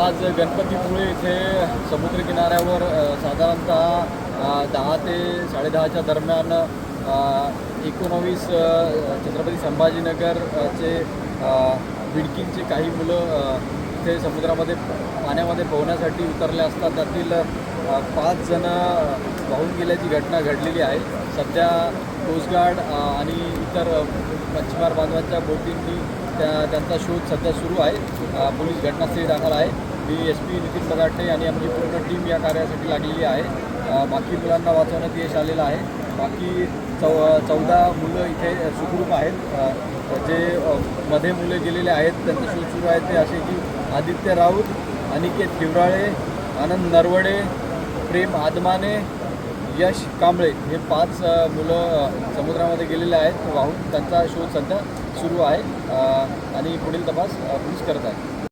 आज गणपतीपुळे इथे समुद्रकिनाऱ्यावर साधारणतः 10 ते 10:30च्या दरम्यान 19 छत्रपती संभाजीनगरचे बिडकींचे काही मुलं इथे समुद्रामध्ये पाण्यामध्ये पोहण्यासाठी उतरले असतात. त्यातील 5 जण वाहून गेल्याची घटना घडलेली आहे. सध्या कोस्टगार्ड आणि इतर मच्छीमार बांधवांच्या बोटींनी त्यांचा शोध सध्या सुरू आहे. पोलीस घटनास्थळी दाखल आहे. DSP नितीन बगाटे आणि आमची पूर्ण टीम या कार्यासाठी लागलेली आहे. बाकी मुलांना वाचवण्यात यश आलेलं आहे. बाकी 14 मुलं इथे सुखरूप आहेत. जे मध्ये मुले गेलेले आहेत त्यांचा शोध सुरू आहे. ते असे की आदित्य राऊत, अनिकेत हिवराळे, आनंद नरवडे, प्रेम आदमाने, यश कांबळे हे 5 मुलं समुद्रामध्ये गेलेले आहेत वाहून. त्यांचा शोध सध्या सुरू आहे आणि पुढील तपास पोलीस करत आहेत.